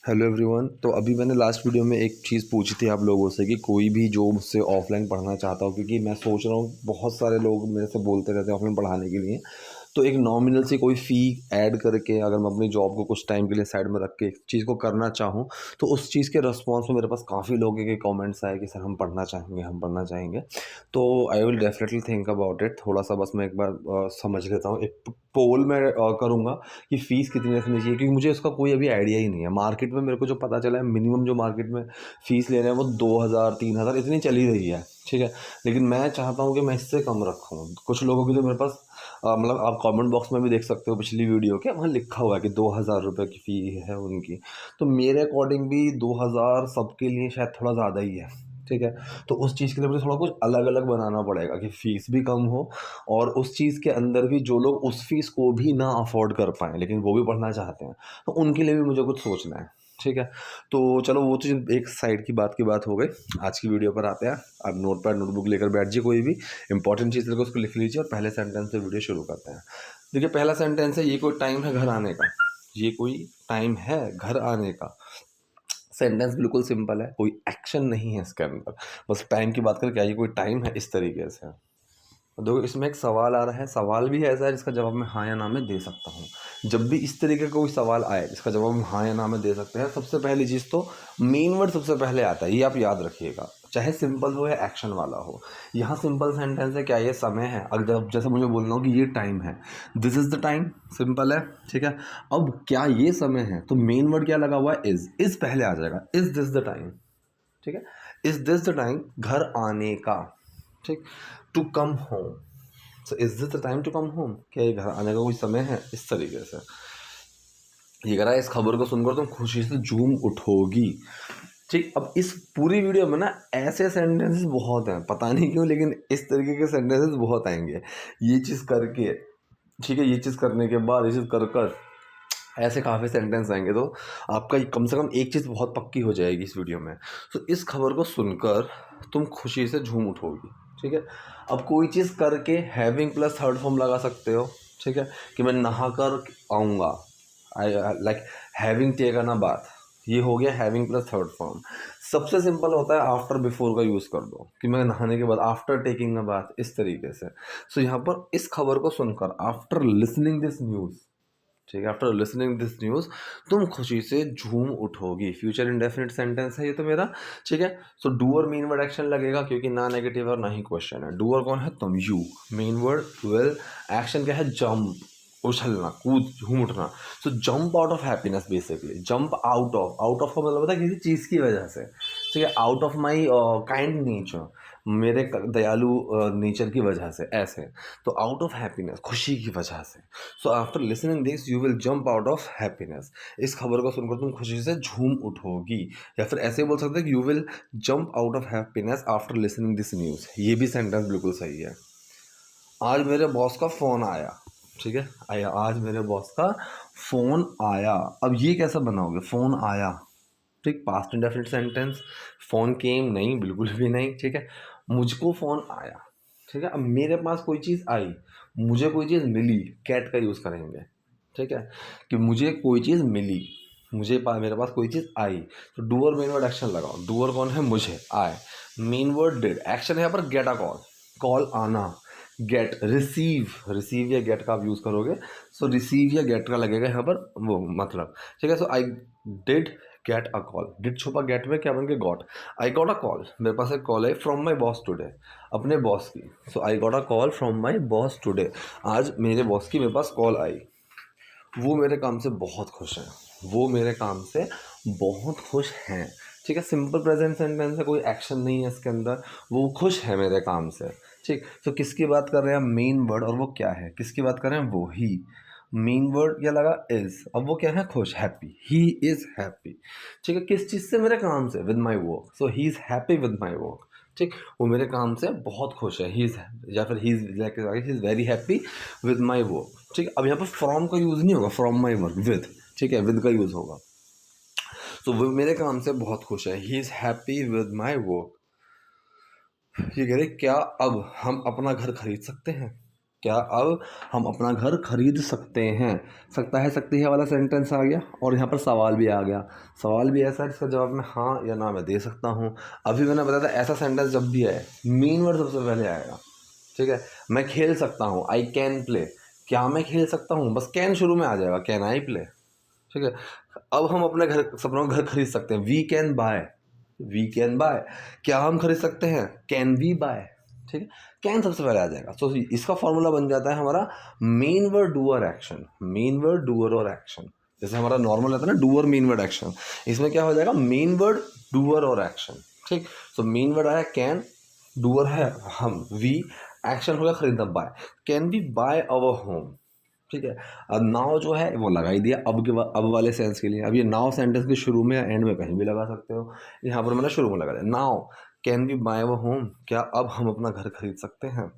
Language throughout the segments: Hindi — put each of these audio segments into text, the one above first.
Hello everyone. तो अभी मैंने लास्ट वीडियो में एक चीज़ पूछी थी आप लोगों से कि कोई भी जो मुझसे ऑफलाइन पढ़ना चाहता हो, क्योंकि मैं सोच रहा हूँ बहुत सारे लोग मेरे से बोलते रहते हैं ऑफलाइन पढ़ाने के लिए। तो एक नॉमिनल सी कोई फ़ी ऐड करके अगर मैं अपनी जॉब को कुछ टाइम के लिए साइड में रख के इस चीज़ को करना चाहूँ, तो उस चीज़ के रिस्पॉन्स में मेरे पास काफ़ी लोगों के कमेंट्स आए कि सर हम पढ़ना चाहेंगे, हम पढ़ना चाहेंगे। तो I will definitely think about it. थोड़ा सा बस मैं एक बार समझ लेता हूँ। एक पोल मैं करूँगा कि फ़ीस कितनी रखनी चाहिए, क्योंकि मुझे इसका कोई अभी आइडिया ही नहीं है। मार्केट में मेरे को जो पता चला है, मिनिमम जो मार्केट में फ़ीस ले रहे हैं वो 2000 3000 इतनी चली रही है, ठीक है। लेकिन मैं चाहता हूँ कि मैं इससे कम रखूँ। कुछ लोगों की तो मेरे पास मतलब आप कमेंट बॉक्स में भी देख सकते हो पिछली वीडियो के, वहाँ लिखा हुआ है कि 2000 रुपये की फ़ी है उनकी। तो मेरे अकॉर्डिंग भी 2000 सबके लिए शायद थोड़ा ज़्यादा ही है, ठीक है। तो उस चीज़ के लिए मुझे थोड़ा कुछ अलग अलग बनाना पड़ेगा कि फ़ीस भी कम हो, और उस चीज़ के अंदर भी जो लोग उस फीस को भी ना अफोर्ड कर पाएँ लेकिन वो भी पढ़ना चाहते हैं, तो उनके लिए भी मुझे कुछ सोचना है, ठीक है। तो चलो वो चीज़ एक साइड की बात हो गई। आज की वीडियो पर आते हैं। आप नोटपैड नोटबुक लेकर बैठ जाइए, कोई भी इंपॉर्टेंट चीज़ लगे उसको लिख लीजिए और पहले सेंटेंस से वीडियो शुरू करते हैं। देखिए पहला सेंटेंस है, ये कोई टाइम है घर आने का। ये कोई टाइम है घर आने का। सेंटेंस बिल्कुल सिंपल है, कोई एक्शन नहीं है इसके अंदर। बस टाइम की बात करें, क्या ये कोई टाइम है, इस तरीके से। देखो इसमें एक सवाल आ रहा है, सवाल भी ऐसा है जिसका जवाब मैं हाँ या ना में दे सकता हूँ। जब भी इस तरीके का कोई सवाल आए जिसका जवाब हम हाँ या ना में दे सकते हैं, सबसे पहली चीज़ तो मेन वर्ड सबसे पहले आता है, ये आप याद रखिएगा। चाहे सिंपल हो या एक्शन वाला हो। यहाँ सिंपल सेंटेंस है, क्या ये समय है। अगर जब जैसे मुझे बोलना हो कि ये टाइम है, this is the time, simple है, ठीक है। अब क्या ये समय है, तो मेन वर्ड क्या लगा हुआ है, इज़ पहले आ जाएगा, इज़ दिस द टाइम, ठीक है। इज़ दिस द टाइम घर आने का, ठीक। To come home, so is this the time to come home, क्या ये घर आने का कोई समय है, इस तरीके से। ये कह रहा है इस खबर को सुनकर तुम खुशी से झूम उठोगी, ठीक। अब इस पूरी वीडियो में ना ऐसे सेंटेंसेस बहुत हैं, पता नहीं क्यों, लेकिन इस तरीके के सेंटेंसेस बहुत आएंगे। ये चीज़ करके, ठीक है, ये चीज़ करने के बाद, ये चीज़ कर कर, ऐसे काफ़ी सेंटेंस आएंगे। तो आपका कम से कम एक चीज़ बहुत पक्की हो जाएगी इस वीडियो में। तो इस खबर को सुनकर तुम खुशी से झूम उठोगी, ठीक है। अब कोई चीज़ करके हैविंग प्लस थर्ड फॉर्म लगा सकते हो, ठीक है, कि मैं नहा कर आऊँगा, I like having taken a bath, ये हो गया हैविंग प्लस थर्ड फॉर्म। सबसे सिंपल होता है आफ्टर बिफोर का यूज़ कर दो, कि मैं नहाने के बाद, आफ्टर टेकिंग अ बाथ, इस तरीके से। सो यहाँ पर इस खबर को सुनकर, आफ्टर लिसनिंग दिस न्यूज़, ठीक है, आफ्टर लिसनिंग दिस न्यूज़ तुम खुशी से झूम उठोगी। फ्यूचर इंडेफिनिट सेंटेंस है ये तो मेरा, ठीक है। सो डूअर मेन वर्ड एक्शन लगेगा, क्योंकि ना नेगेटिव और ना ही क्वेश्चन है। डूअर कौन है, तुम, you. Main word will, action क्या है, जंप, उछलना, कूद, झूम उठना। So jump out of happiness, basically jump out of का मतलब होता है किसी चीज़ की वजह से, ठीक है। Out of my kind nature, मेरे दयालु नेचर की वजह से, ऐसे। तो आउट ऑफ हैप्पीनेस, खुशी की वजह से। So after listening this you will jump out of happiness, इस खबर को सुनकर तुम खुशी से झूम उठोगी। या फिर ऐसे बोल सकते हैं कि you will jump out of happiness after listening this news, ये भी सेंटेंस बिल्कुल सही है। आज मेरे बॉस का फ़ोन आया, ठीक है, आया, आज मेरे बॉस का फ़ोन आया। अब ये कैसा बनाओगे, फ़ोन आया, ठीक, पास्ट इंडेफिनिट सेंटेंस। फ़ोन केम नहीं, बिल्कुल भी नहीं, ठीक है। मुझको फ़ोन आया, ठीक है। अब मेरे पास कोई चीज़ आई, मुझे कोई चीज़ मिली, गेट का यूज़ करेंगे, ठीक है, कि मुझे कोई चीज़ मिली, मेरे पास कोई चीज़ आई। तो डूअर मेन वर्ड एक्शन लगाओ। डूअर कौन है, मुझे, आए। मेन वर्ड डिड, एक्शन है यहाँ पर गेट अ कॉल, कॉल आना। गेट, रिसीव या गेट का आप यूज़ करोगे। सो रिसीव या गेट का लगेगा यहाँ पर वो मतलब, ठीक है। So I did get a call, did छुपा गेट में, क्या बन के got. I got a call, मेरे पास एक कॉल है फ्रॉम माई बॉस टुडे, अपने बॉस की। So I got a call from my boss today, आज मेरे बॉस की मेरे पास कॉल आई। वो मेरे काम से बहुत खुश हैं, वो मेरे काम से बहुत खुश हैं, ठीक है। सिंपल प्रेजेंट सेंटेंस है, कोई एक्शन नहीं है इसके अंदर, वो खुश है मेरे काम से, ठीक। तो किसकी बात कर रहे हैं, मेन वर्ड, और वो क्या है, किसकी बात कर रहे हैं, वो ही। मेन वर्ड क्या लगा, इज, अब वो क्या है, खुश, हैप्पी, ही इज हैप्पी, ठीक है। किस चीज़ से, मेरे काम से, with my work. So he is happy with my work, ठीक। वो मेरे काम से बहुत खुश है, ही इज़, या फिर he is very happy with my work, ठीक है। अब यहाँ पर फ्रॉम का यूज़ नहीं होगा, फ्रॉम माई वर्क, विद, ठीक है, विद का यूज़ होगा। तो वो मेरे काम से बहुत खुश है, he is happy with my work. ये कह रहे क्या अब हम अपना घर खरीद सकते हैं, क्या अब हम अपना घर खरीद सकते हैं? सकता है सकती है वाला सेंटेंस आ गया और यहाँ पर सवाल भी आ गया। सवाल भी ऐसा है जिसका जवाब मैं हाँ या ना मैं दे सकता हूँ। अभी मैंने बताया था ऐसा सेंटेंस जब भी आए मेन वर्ड सबसे पहले आएगा, ठीक है। मैं खेल सकता हूँ, आई कैन प्ले। क्या मैं खेल सकता हूँ, बस कैन शुरू में आ जाएगा, कैन आई प्ले, ठीक है। अब हम अपने घर सपनों का घर खरीद सकते हैं, we can buy, we can buy. क्या हम खरीद सकते हैं, कैन वी बाय, ठीक है। कैन सबसे पहले आ जाएगा। तो इसका फॉर्मूला बन जाता है हमारा main word doer action, main word doer और एक्शन। जैसे हमारा नॉर्मल रहता है ना डूअर मेन वर्ड एक्शन, इसमें क्या हो जाएगा मेन वर्ड डूअर और एक्शन, ठीक। सो मेन वर्ड आया कैन, डूअर है हम, वी, एक्शन हो गया खरीदना buy. Can we buy our home, ठीक है। अब नाउ जो है वो लगा ही दिया अब वाले सेंस के लिए। अब ये नाउ सेंटेंस के शुरू में या एंड में कहीं भी लगा सकते हो, यहाँ पर मैंने शुरू में लगा दिया। Now can we buy our home, क्या अब हम अपना घर खरीद सकते हैं?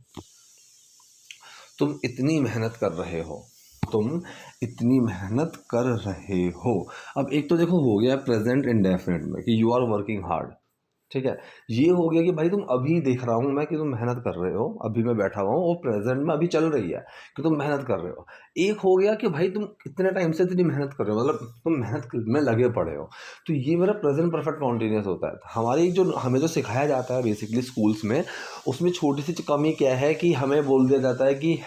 तुम इतनी मेहनत कर रहे हो, तुम इतनी मेहनत कर रहे हो। अब एक तो देखो हो गया प्रेजेंट इंडेफिनिट में कि यू आर वर्किंग हार्ड, ठीक है। ये हो गया कि भाई तुम अभी देख रहा हूँ मैं कि तुम मेहनत कर रहे हो, अभी मैं बैठा हुआ हूँ और प्रेजेंट में अभी चल रही है कि तुम मेहनत कर रहे हो। एक हो गया कि भाई तुम इतने टाइम से इतनी मेहनत कर रहे हो, मतलब तुम मेहनत में लगे पड़े हो। तो ये मेरा प्रेजेंट परफेक्ट कॉन्टिन्यूस होता है। हमारी जो हमें जो सिखाया जाता है बेसिकली स्कूल्स में, उसमें छोटी सी कमी क्या है कि हमें बोल दिया जाता है कि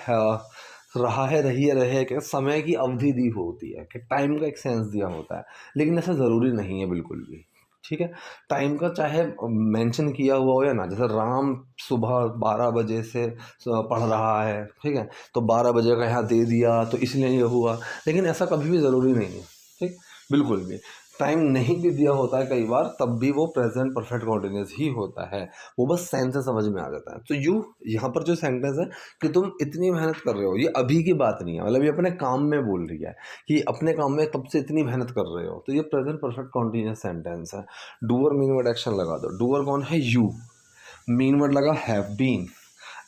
रहा है, रही है, रहे कि समय की अवधि दी होती है, कि टाइम का एक सेंस दिया होता है। लेकिन ऐसा ज़रूरी नहीं है बिल्कुल भी, ठीक है। टाइम का चाहे मेंशन किया हुआ हो या ना, जैसे राम सुबह 12 बजे से पढ़ रहा है, ठीक है, तो 12 बजे का यहाँ दे दिया तो इसलिए ये हुआ, लेकिन ऐसा कभी भी ज़रूरी नहीं है, ठीक। बिल्कुल भी टाइम नहीं भी दिया होता है कई बार, तब भी वो प्रेजेंट परफेक्ट कॉन्टिन्यूस ही होता है। वो बस सेंस से समझ में आ जाता है। तो यहाँ पर जो सेंटेंस है कि तुम इतनी मेहनत कर रहे हो, ये अभी की बात नहीं है, मतलब ये अपने काम में बोल रही है कि अपने काम में तब से इतनी मेहनत कर रहे हो। तो ये प्रेजेंट परफेक्ट कॉन्टिन्यूस सेंटेंस है। डूअर मीन वर्ड एक्शन लगा दो। डूअर कौन है, यू। मीन वर्ड लगा हैव बीन।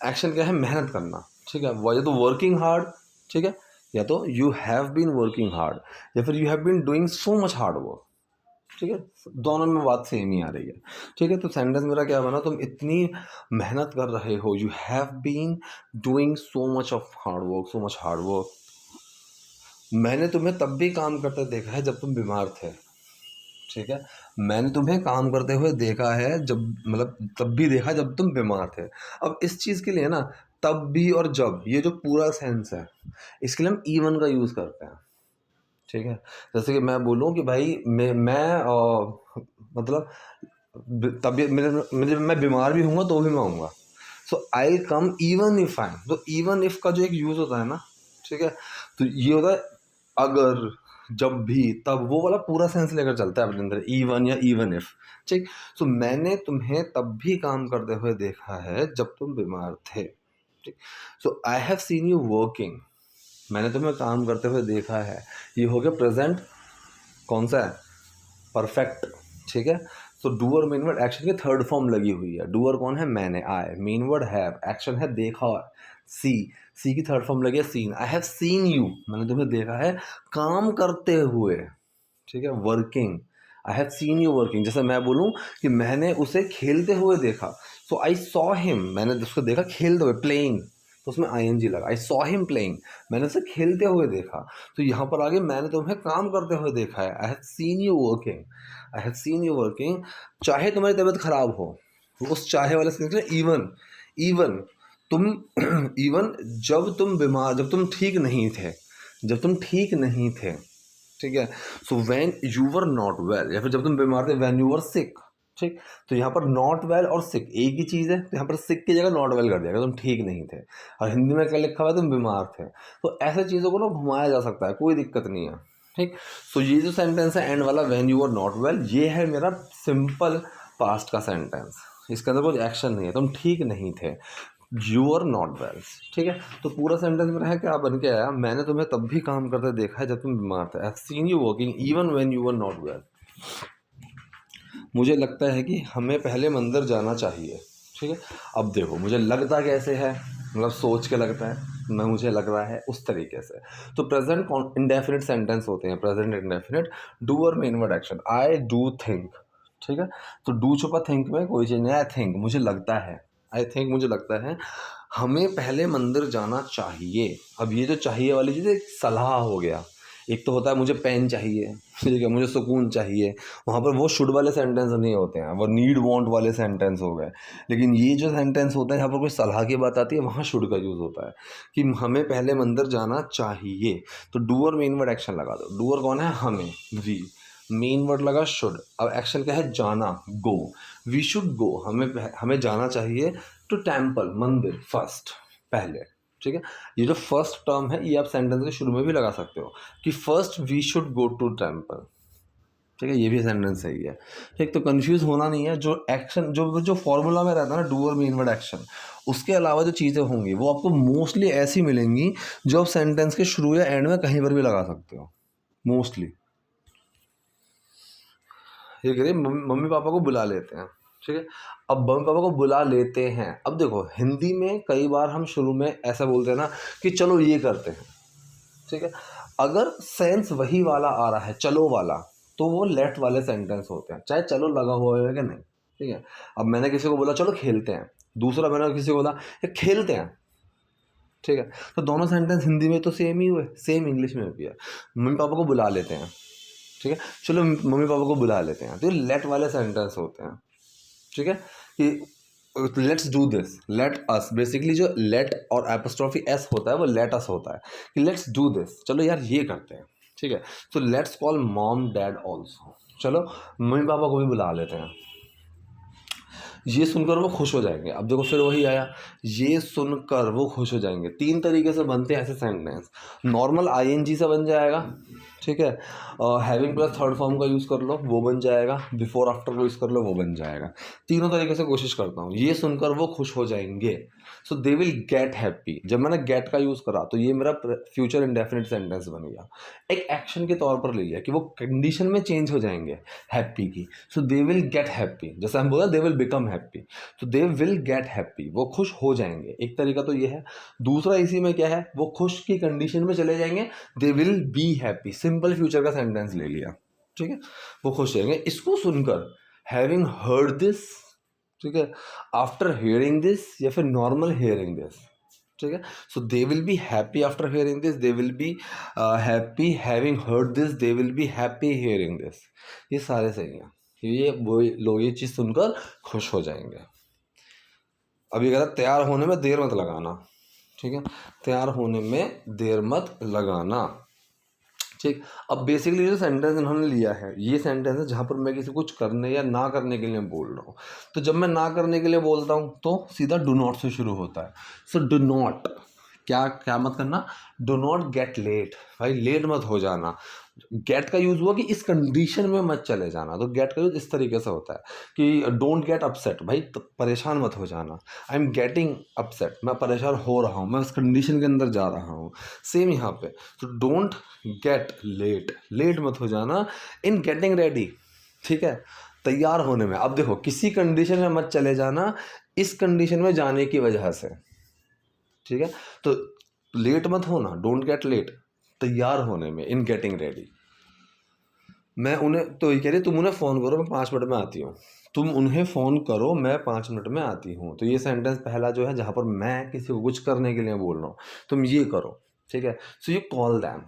एक्शन क्या है, मेहनत करना, ठीक है। वह तो वर्किंग हार्ड, ठीक है, या तो you have been working hard या फिर you have been doing so much hard work, ठीक है। दोनों में बात सेम ही आ रही है, ठीक है। तो सेंटेंस मेरा क्या बना, तुम इतनी मेहनत कर रहे हो, you have been doing so much of hard work, so much hard work. मैंने तुम्हें तब भी काम करते देखा है जब तुम बीमार थे, ठीक है। मैंने तुम्हें काम करते हुए देखा है जब, मतलब तब भी देखा जब तुम बीमार थे। अब इस चीज़ के लिए ना तब भी और जब, ये जो पूरा सेंस है, इसके लिए हम इवन का यूज़ करते हैं, ठीक है। जैसे कि मैं बोलूँ कि भाई मतलब तबीयत मैं बीमार भी हूँगा तो भी मैं आऊँगा। सो आई कम इवन इफ आई एम। तो इवन इफ का जो एक यूज़ होता है ना, ठीक है, तो ये होता है अगर, जब भी, तब, वो वाला पूरा सेंस लेकर चलता है अपने अंदर, इवन या इवन इफ, ठीक। सो मैंने तुम्हें तब भी काम करते हुए देखा है जब तुम बीमार थे, ठीक। So I have seen you working, मैंने तुम्हें काम करते हुए देखा है। ये हो गया प्रेजेंट, कौन सा है, परफेक्ट, ठीक है। तो डूअर मेन वर्ड एक्शन की थर्ड फॉर्म लगी हुई है। डूअर कौन है, मैंने, I. Main word have, action है देखा, सी, सी की थर्ड फॉर्म लगी है seen. I have seen you, मैंने तुम्हें देखा है काम करते हुए, ठीक है, working. I have seen you working. जैसे मैं बोलूँ कि मैंने उसे खेलते हुए देखा, सो आई सॉ हिम, मैंने उसको देखा खेलते हुए, प्लेइंग, तो उसमें आई लगा, आई सॉ हिम प्लेइंग, मैंने उसे खेलते हुए देखा। तो यहाँ पर आगे मैंने तुम्हें काम करते हुए देखा है, आई have seen you working, I have seen you working. चाहे तुम्हारी तबीयत खराब हो, उस चाहे वाले सेंस में इवन, इवन तुम इवन जब तुम बीमार, जब तुम ठीक नहीं थे, जब तुम ठीक नहीं थे, ठीक है। So when you were not well, या फिर जब तुम बीमार थे, व्हेन यू वर सिक, ठीक। तो यहाँ पर नॉट वेल और सिक एक ही चीज़ है, तो यहाँ पर सिक की जगह नॉट वेल कर दिया, तुम ठीक नहीं थे। और हिंदी में क्या लिखा हुआ है, तुम बीमार थे। तो ऐसे चीज़ों को ना घुमाया जा सकता है, कोई दिक्कत नहीं है, ठीक। सो ये जो सेंटेंस है एंड वाला, when you were not well, ये है मेरा सिंपल पास्ट का सेंटेंस। इसके अंदर कोई एक्शन नहीं है, तुम ठीक नहीं थे, यू आर नॉट वेल, ठीक है। तो पूरा सेंटेंस मेरा है क्या बन के आया, मैंने तुम्हें तब भी काम करते देखा है जब तुम बीमार थे, आई have seen you working even when you were not well. मुझे लगता है कि हमें पहले मंदिर जाना चाहिए, ठीक है। अब देखो मुझे लगता कैसे है, मतलब सोच के लगता है, मैं, मुझे लग रहा है, उस तरीके से। तो प्रेजेंट इंडेफिनिट सेंटेंस होते हैं, present indefinite, doer main word action, I do think, ठीक है। तो डू छुपा थिंक में, कोई चीज़ नहीं, आई थिंक, मुझे लगता है, आई थिंक मुझे लगता है हमें पहले मंदिर जाना चाहिए। अब ये जो चाहिए वाली चीज़ एक सलाह हो गया। एक तो होता है मुझे पेन चाहिए, ठीक है, मुझे सुकून चाहिए, वहाँ पर वो शुड वाले सेंटेंस नहीं होते हैं, वो नीड वांट वाले सेंटेंस हो गए। लेकिन ये जो सेंटेंस होता है जहाँ पर कोई सलाह की बात आती है वहाँ शुड का यूज़ होता है कि हमें पहले मंदिर जाना चाहिए। तो डूअर मेन वर्ड एक्शन लगा दो। डूअर कौन है? हमें, वी। मेन वर्ड लगा शुड। अब एक्शन क्या है? जाना, गो। वी शुड गो, हमें जाना चाहिए टू टेम्पल, मंदिर, फर्स्ट, पहले। ठीक है, ये जो फर्स्ट टर्म है ये आप सेंटेंस के शुरू में भी लगा सकते हो कि first we should go to temple. ठीक है, ये भी सेंटेंस सही है। ठीक, तो कंफ्यूज होना नहीं है। जो एक्शन जो जो फॉर्मूला में रहता है ना, डू और मेन वर्ड एक्शन, उसके अलावा जो चीज़ें होंगी वो आपको मोस्टली ऐसी मिलेंगी जो आप सेंटेंस के शुरू या एंड में कहीं पर भी लगा सकते हो, मोस्टली। ये करिए, मम्मी पापा को बुला लेते हैं। ठीक है, अब मम्मी पापा को बुला लेते हैं। अब देखो हिंदी में कई बार हम शुरू में ऐसा बोलते हैं ना कि चलो ये करते हैं। ठीक है, अगर सेंस वही वाला आ रहा है, चलो वाला, तो वो लेट वाले सेंटेंस होते हैं, चाहे चलो लगा हुआ है कि नहीं। ठीक है, अब मैंने किसी को बोला चलो खेलते हैं, दूसरा मैंने किसी को बोला खेलते हैं। ठीक है, तो दोनों सेंटेंस हिंदी में तो सेम ही हुए, सेम इंग्लिश में भी है। मम्मी पापा को बुला लेते हैं। ठीक है, चलो मम्मी पापा को बुला लेते हैं, तो ये लेट वाले सेंटेंस होते हैं। ठीक है, कि let's do this, let us, basically जो लेट और एपोस्ट्रोफी एस होता है वो लेट अस होता है कि लेट्स डू दिस, चलो यार ये करते हैं। ठीक है, तो let's call mom dad also, चलो मम्मी पापा को भी बुला लेते हैं। ये सुनकर वो खुश हो जाएंगे। अब देखो फिर वही आया, ये सुनकर वो खुश हो जाएंगे। तीन तरीके से बनते हैं ऐसे सेंटेंस। नॉर्मल आईएनजी से बन जाएगा, ठीक है, हैविंग प्लस थर्ड फॉर्म का यूज़ कर लो वो बन जाएगा, बिफोर आफ्टर को यूज़ कर लो वो बन जाएगा। तीनों तरीके से कोशिश करता हूँ। ये सुनकर वो खुश हो जाएंगे, सो दे विल गेट हैप्पी। जब मैंने गेट का यूज़ करा तो ये मेरा फ्यूचर इंडेफिनिट सेंटेंस बन गया। एक एक्शन के तौर पर ले लिया कि वो कंडीशन में चेंज हो जाएंगे हैप्पी की, सो दे विल गेट हैप्पी। जैसे हम बोला दे विल बिकम हैप्पी, तो दे विल गेट हैप्पी, वो खुश हो जाएंगे। एक तरीका तो ये है। दूसरा इसी में क्या है, वो खुश की कंडीशन में चले जाएंगे, दे will be happy. Simple future का सेंटेंस ले लिया। ठीक है, वो खुश रहेंगे। इसको सुनकर हैविंग हर्ड दिस, ठीक है, आफ्टर हियरिंग दिस, या फिर नॉर्मल हियरिंग दिस। ठीक है, so they will be happy after hearing this, they will be happy having heard this, they will be happy hearing this. ये सारे सही हैं। ये वो लोग ये चीज़ सुनकर खुश हो जाएंगे। अब ये कह रहा है तैयार होने में देर मत लगाना। ठीक है, तैयार होने में देर मत लगाना। ठीक, अब बेसिकली जो सेंटेंस इन्होंने लिया है ये सेंटेंस है जहाँ पर मैं किसी कुछ करने या ना करने के लिए बोल रहा हूँ। तो जब मैं ना करने के लिए बोलता हूँ तो सीधा डू नॉट से शुरू होता है। सो डू नॉट, क्या क्या मत करना, डू नॉट गेट लेट। भाई लेट मत हो जाना। गेट का यूज़ हुआ कि इस कंडीशन में मत चले जाना, तो गेट का यूज़ इस तरीके से होता है कि डोंट गेट अपसेट, भाई परेशान मत हो जाना। आई एम गेटिंग अपसेट, मैं परेशान हो रहा हूँ, मैं उस कंडीशन के अंदर जा रहा हूँ। सेम यहाँ पे, तो डोंट गेट लेट, लेट मत हो जाना इन गेटिंग रेडी। ठीक है, तैयार होने में। अब देखो किसी कंडीशन में मत चले जाना इस कंडीशन में जाने की वजह से। ठीक है, तो लेट मत होना, डोंट गेट लेट, तैयार होने में, इन गेटिंग रेडी। मैं उन्हें, तो ये कह रही तुम उन्हें फ़ोन करो मैं 5 मिनट में आती हूँ, तुम उन्हें फ़ोन करो मैं 5 मिनट में आती हूँ। तो ये सेंटेंस पहला जो है जहाँ पर मैं किसी को कुछ करने के लिए बोल रहा हूँ, तुम ये करो। ठीक है, सो यू कॉल दैम।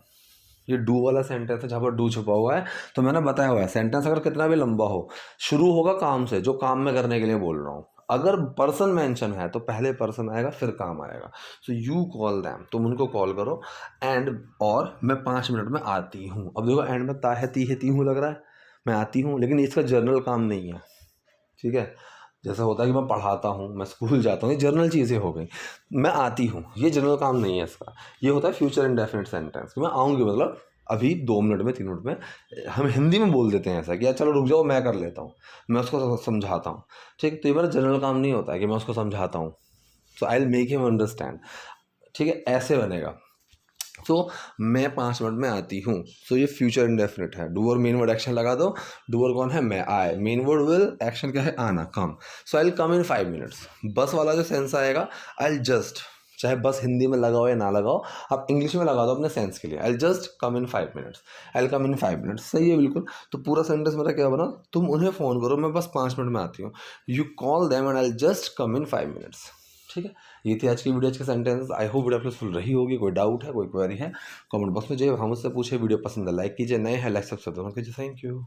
ये डू वाला सेंटेंस है जहाँ पर डू छुपा हुआ है। तो मैंने बताया हुआ है सेंटेंस अगर कितना भी लंबा हो शुरू होगा काम से, जो काम मैं करने के लिए बोल रहा हूँ। अगर पर्सन मेंशन है तो पहले पर्सन आएगा फिर काम आएगा। सो यू कॉल दैम, तुम उनको कॉल करो, एंड और मैं 5 मिनट में आती हूँ। अब देखो एंड में ता है ती हूँ लग रहा है, मैं आती हूँ, लेकिन इसका जर्नल काम नहीं है। ठीक है, जैसा होता है कि मैं पढ़ाता हूँ, मैं स्कूल जाता हूँ, ये जर्नल चीज़ें हो गई। मैं आती हूँ, ये जनरल काम नहीं है इसका। ये होता है फ्यूचर इंडेफिनिट सेंटेंस कि मैं आऊँगी, मतलब अभी 2 मिनट में 3 मिनट में। हम हिंदी में बोल देते हैं ऐसा कि यार चलो रुक जाओ मैं कर लेता हूँ, मैं उसको समझाता हूँ। ठीक, तो ये मेरा जनरल काम नहीं होता है कि मैं उसको समझाता हूँ। So I will make him understand. ठीक है, ऐसे बनेगा। सो मैं 5 मिनट में आती हूँ। सो ये फ्यूचर इंडेफिनिट है। डूअर मेन वर्ड एक्शन लगा दो। डूअर कौन है? मैं, आई। मेन वर्ड विल, एक्शन क्या है? आना, कम। सो I will come in 5 minutes. बस वाला जो सेंस आएगा, आई विल जस्ट, चाहे बस हिंदी में लगाओ या ना लगाओ, आप इंग्लिश में लगा दो अपने सेंस के लिए। I just come in 5 minutes, I come in 5 minutes, सही है बिल्कुल। तो पूरा सेंटेंस मेरा क्या बना, तुम उन्हें फ़ोन करो, मैं बस 5 मिनट में आती हूँ। You call them and I just come in 5 minutes. ठीक है, ये थी आज की वीडियो, आज के sentence. I hope video full रही होगी। कोई डाउट है, कोई क्वेरी है, कमेंट बॉक्स में जाइए, हम उससे पूछे। वीडियो पसंद है लाइक कीजिए, नए हैं लाइक सब्सक्राइब कीजिए। Thank you.